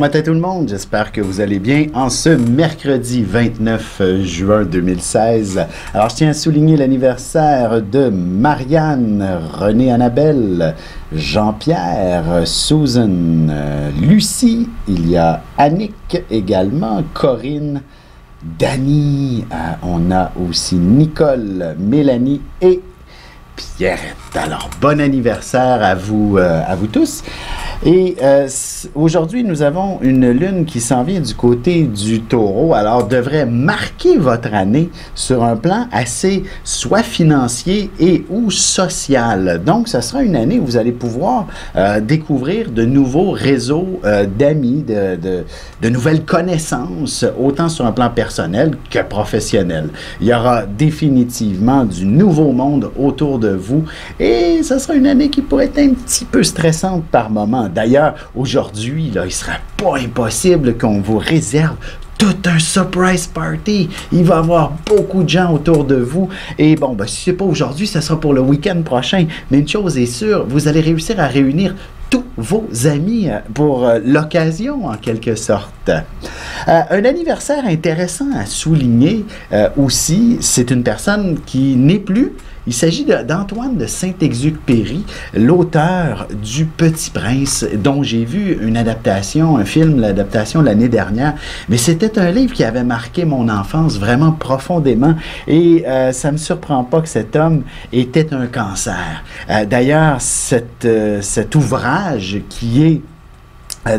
matin tout le monde, j'espère que vous allez bien en ce mercredi 29 juin 2016. Alors je tiens à souligner l'anniversaire de Marianne, René Annabelle, Jean-Pierre, Susan, Lucie, il y a Annick également, Corinne, Dany, on a aussi Nicole, Mélanie et Pierrette. Alors, bon anniversaire à vous tous. Et aujourd'hui, nous avons une lune qui s'en vient du côté du Taureau. Alors, devrait marquer votre année sur un plan assez soit financier et ou social. Donc, ce sera une année où vous allez pouvoir découvrir de nouveaux réseaux d'amis, de nouvelles connaissances, autant sur un plan personnel que professionnel. Il y aura définitivement du nouveau monde autour de vous et ce sera une année qui pourrait être un petit peu stressante par moment. D'ailleurs, aujourd'hui, il ne sera pas impossible qu'on vous réserve tout un surprise party. Il va y avoir beaucoup de gens autour de vous. Et bon, ben, si ce n'est pas aujourd'hui, ce sera pour le week-end prochain. Mais une chose est sûre, vous allez réussir à réunir tous vos amis pour l'occasion, en quelque sorte. Un anniversaire intéressant à souligner aussi, c'est une personne qui n'est plus. Il s'agit d'Antoine de Saint-Exupéry, l'auteur du Petit Prince, dont j'ai vu une adaptation, un film, l'adaptation l'année dernière. Mais c'était un livre qui avait marqué mon enfance vraiment profondément. Et ça ne me surprend pas que cet homme était un cancer. D'ailleurs, cet ouvrage qui est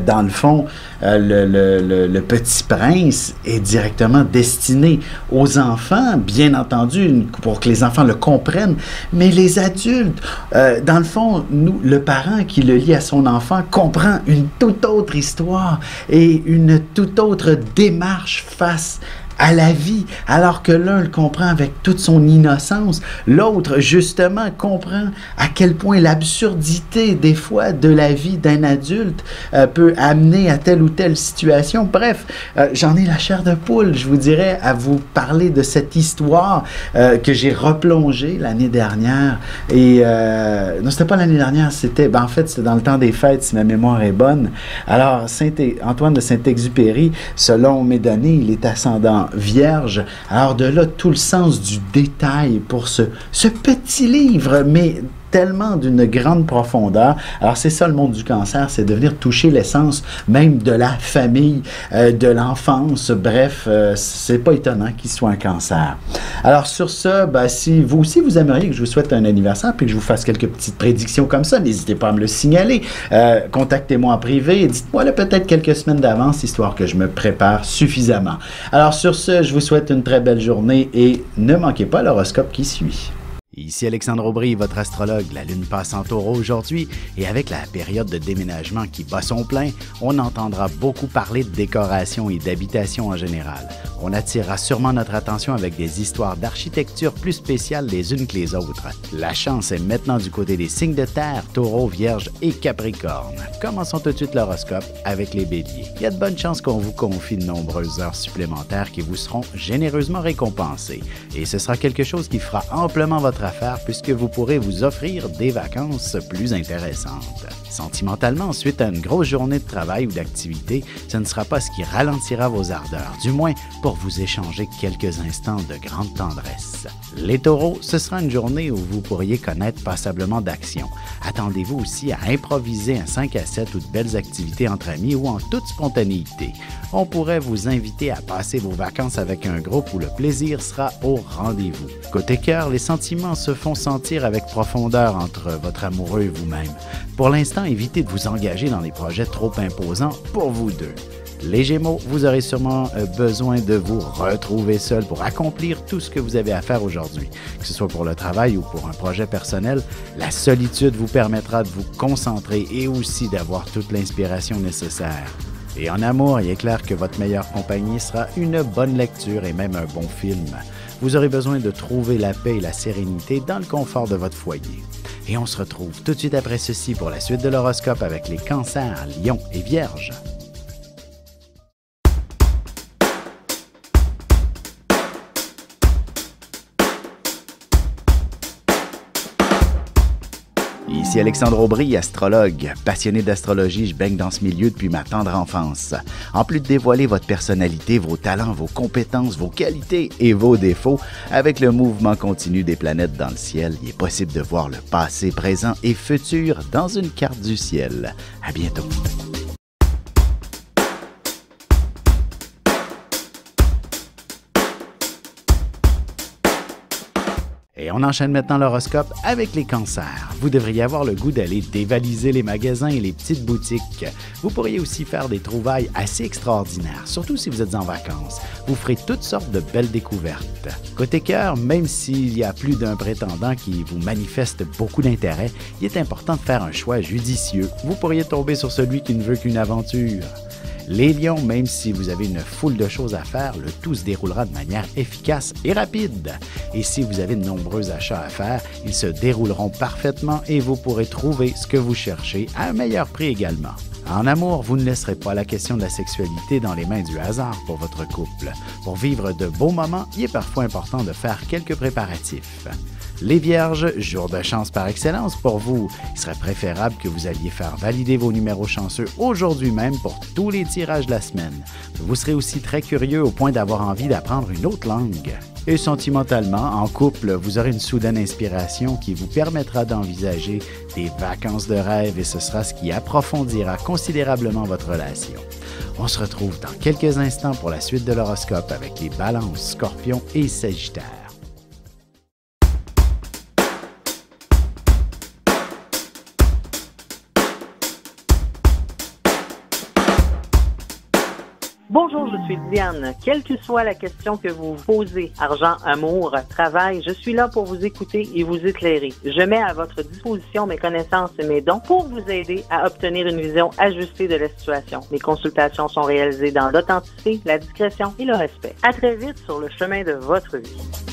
dans le fond, le Petit Prince est directement destiné aux enfants, bien entendu, pour que les enfants le comprennent, mais les adultes, dans le fond, nous, le parent qui le lit à son enfant comprend une toute autre histoire et une toute autre démarche face à la vie, alors que l'un le comprend avec toute son innocence, l'autre, justement, comprend à quel point l'absurdité, des fois, de la vie d'un adulte peut amener à telle ou telle situation. Bref, j'en ai la chair de poule, je vous dirais, à vous parler de cette histoire que j'ai replongée l'année dernière. Et, non, c'était pas l'année dernière, c'était, en fait, c'était dans le temps des fêtes, si ma mémoire est bonne. Alors, Antoine de Saint-Exupéry, selon mes données, il est ascendant Vierge. Alors de là, tout le sens du détail pour ce petit livre, mais tellement d'une grande profondeur. Alors c'est ça le monde du cancer, c'est de venir toucher l'essence même de la famille, de l'enfance. Bref, c'est pas étonnant qu'il soit un cancer. Alors sur ce, si vous aussi vous aimeriez que je vous souhaite un anniversaire puis que je vous fasse quelques petites prédictions comme ça, n'hésitez pas à me le signaler. Contactez-moi en privé et dites-moi là peut-être quelques semaines d'avance, histoire que je me prépare suffisamment. Alors sur ce, je vous souhaite une très belle journée et ne manquez pas l'horoscope qui suit. Ici Alexandre Aubry, votre astrologue. La Lune passe en Taureau aujourd'hui et avec la période de déménagement qui bat son plein, on entendra beaucoup parler de décoration et d'habitation en général. On attirera sûrement notre attention avec des histoires d'architecture plus spéciales les unes que les autres. La chance est maintenant du côté des signes de terre, Taureau, Vierge et Capricorne. Commençons tout de suite l'horoscope avec les Béliers. Il y a de bonnes chances qu'on vous confie de nombreuses heures supplémentaires qui vous seront généreusement récompensées. Et ce sera quelque chose qui fera amplement votre affaire puisque vous pourrez vous offrir des vacances plus intéressantes. Sentimentalement, suite à une grosse journée de travail ou d'activité, ce ne sera pas ce qui ralentira vos ardeurs, du moins pour vous échanger quelques instants de grande tendresse. Les Taureaux, ce sera une journée où vous pourriez connaître passablement d'action. Attendez-vous aussi à improviser un 5 à 7 ou de belles activités entre amis ou en toute spontanéité. On pourrait vous inviter à passer vos vacances avec un groupe où le plaisir sera au rendez-vous. Côté cœur, les sentiments se font sentir avec profondeur entre votre amoureux et vous-même. Pour l'instant, évitez de vous engager dans des projets trop imposants pour vous deux. Les Gémeaux, vous aurez sûrement besoin de vous retrouver seul pour accomplir tout ce que vous avez à faire aujourd'hui. Que ce soit pour le travail ou pour un projet personnel, la solitude vous permettra de vous concentrer et aussi d'avoir toute l'inspiration nécessaire. Et en amour, il est clair que votre meilleure compagnie sera une bonne lecture et même un bon film. Vous aurez besoin de trouver la paix et la sérénité dans le confort de votre foyer. Et on se retrouve tout de suite après ceci pour la suite de l'horoscope avec les Cancers, Lions et Vierges. Ici Alexandre Aubry, astrologue. Passionné d'astrologie, je baigne dans ce milieu depuis ma tendre enfance. En plus de dévoiler votre personnalité, vos talents, vos compétences, vos qualités et vos défauts, avec le mouvement continu des planètes dans le ciel, il est possible de voir le passé, présent et futur dans une carte du ciel. À bientôt. Et on enchaîne maintenant l'horoscope avec les cancers. Vous devriez avoir le goût d'aller dévaliser les magasins et les petites boutiques. Vous pourriez aussi faire des trouvailles assez extraordinaires, surtout si vous êtes en vacances. Vous ferez toutes sortes de belles découvertes. Côté cœur, même s'il y a plus d'un prétendant qui vous manifeste beaucoup d'intérêt, il est important de faire un choix judicieux. Vous pourriez tomber sur celui qui ne veut qu'une aventure. Les lions, même si vous avez une foule de choses à faire, le tout se déroulera de manière efficace et rapide. Et si vous avez de nombreux achats à faire, ils se dérouleront parfaitement et vous pourrez trouver ce que vous cherchez à un meilleur prix également. En amour, vous ne laisserez pas la question de la sexualité dans les mains du hasard pour votre couple. Pour vivre de beaux moments, il est parfois important de faire quelques préparatifs. Les Vierges, jour de chance par excellence pour vous. Il serait préférable que vous alliez faire valider vos numéros chanceux aujourd'hui même pour tous les tirages de la semaine. Vous serez aussi très curieux au point d'avoir envie d'apprendre une autre langue. Et sentimentalement, en couple, vous aurez une soudaine inspiration qui vous permettra d'envisager des vacances de rêve et ce sera ce qui approfondira considérablement votre relation. On se retrouve dans quelques instants pour la suite de l'horoscope avec les Balances, Scorpions et Sagittaires. Bonjour, je suis Diane. Quelle que soit la question que vous posez, argent, amour, travail, je suis là pour vous écouter et vous éclairer. Je mets à votre disposition mes connaissances et mes dons pour vous aider à obtenir une vision ajustée de la situation. Mes consultations sont réalisées dans l'authenticité, la discrétion et le respect. À très vite sur le chemin de votre vie.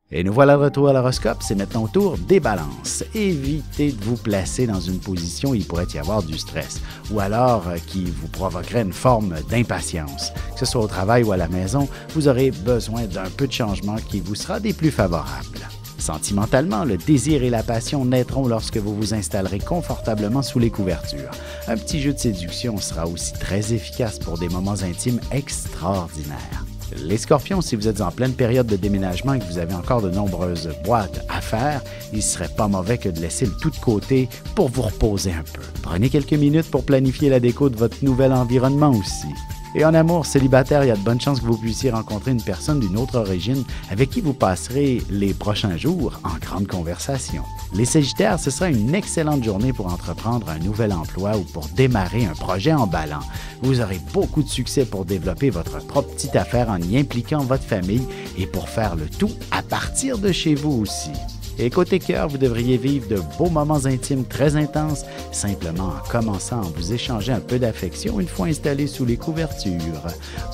Et nous voilà de retour à l'horoscope, c'est maintenant au tour des balances. Évitez de vous placer dans une position où il pourrait y avoir du stress, ou alors qui vous provoquerait une forme d'impatience. Que ce soit au travail ou à la maison, vous aurez besoin d'un peu de changement qui vous sera des plus favorables. Sentimentalement, le désir et la passion naîtront lorsque vous vous installerez confortablement sous les couvertures. Un petit jeu de séduction sera aussi très efficace pour des moments intimes extraordinaires. Les Scorpions, si vous êtes en pleine période de déménagement et que vous avez encore de nombreuses boîtes à faire, il ne serait pas mauvais que de laisser le tout de côté pour vous reposer un peu. Prenez quelques minutes pour planifier la déco de votre nouvel environnement aussi. Et en amour célibataire, il y a de bonnes chances que vous puissiez rencontrer une personne d'une autre origine avec qui vous passerez les prochains jours en grande conversation. Les Sagittaires, ce sera une excellente journée pour entreprendre un nouvel emploi ou pour démarrer un projet emballant. Vous aurez beaucoup de succès pour développer votre propre petite affaire en y impliquant votre famille et pour faire le tout à partir de chez vous aussi. Et côté cœur, vous devriez vivre de beaux moments intimes très intenses, simplement en commençant à vous échanger un peu d'affection une fois installé sous les couvertures.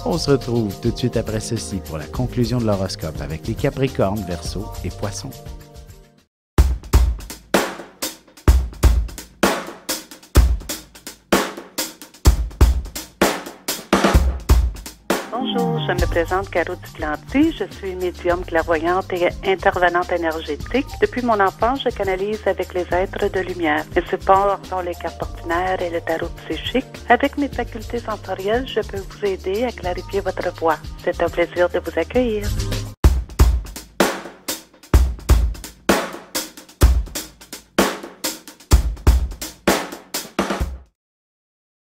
On se retrouve tout de suite après ceci pour la conclusion de l'horoscope avec les Capricornes, Verseaux et Poissons. Bonjour, je me présente Caro Duplanty. Je suis médium clairvoyante et intervenante énergétique. Depuis mon enfance, je canalise avec les êtres de lumière. Mes supports sont les cartes ordinaires et le tarot psychique. Avec mes facultés sensorielles, je peux vous aider à clarifier votre voix. C'est un plaisir de vous accueillir.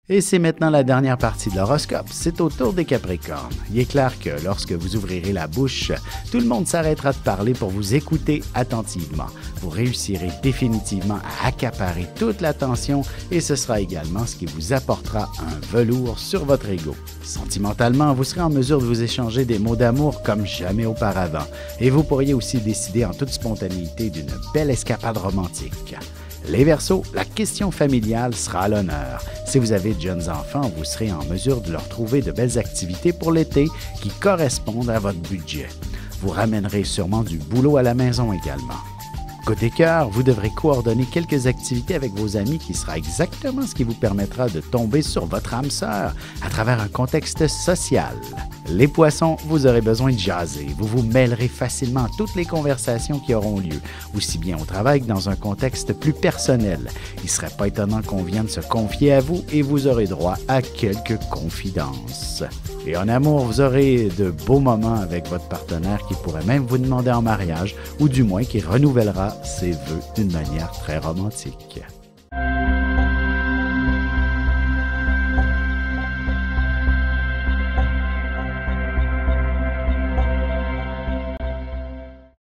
Et c'est maintenant la dernière partie de l'horoscope, c'est au tour des Capricornes. Il est clair que lorsque vous ouvrirez la bouche, tout le monde s'arrêtera de parler pour vous écouter attentivement. Vous réussirez définitivement à accaparer toute l'attention et ce sera également ce qui vous apportera un velours sur votre ego. Sentimentalement, vous serez en mesure de vous échanger des mots d'amour comme jamais auparavant et vous pourriez aussi décider en toute spontanéité d'une belle escapade romantique. Les Verseaux, la question familiale sera à l'honneur. Si vous avez de jeunes enfants, vous serez en mesure de leur trouver de belles activités pour l'été qui correspondent à votre budget. Vous ramènerez sûrement du boulot à la maison également. Côté cœur, vous devrez coordonner quelques activités avec vos amis qui sera exactement ce qui vous permettra de tomber sur votre âme sœur à travers un contexte social. Les poissons, vous aurez besoin de jaser. Vous vous mêlerez facilement à toutes les conversations qui auront lieu, aussi bien au travail que dans un contexte plus personnel. Il ne serait pas étonnant qu'on vienne se confier à vous et vous aurez droit à quelques confidences. Et en amour, vous aurez de beaux moments avec votre partenaire qui pourrait même vous demander en mariage ou du moins qui renouvellera ses vœux d'une manière très romantique.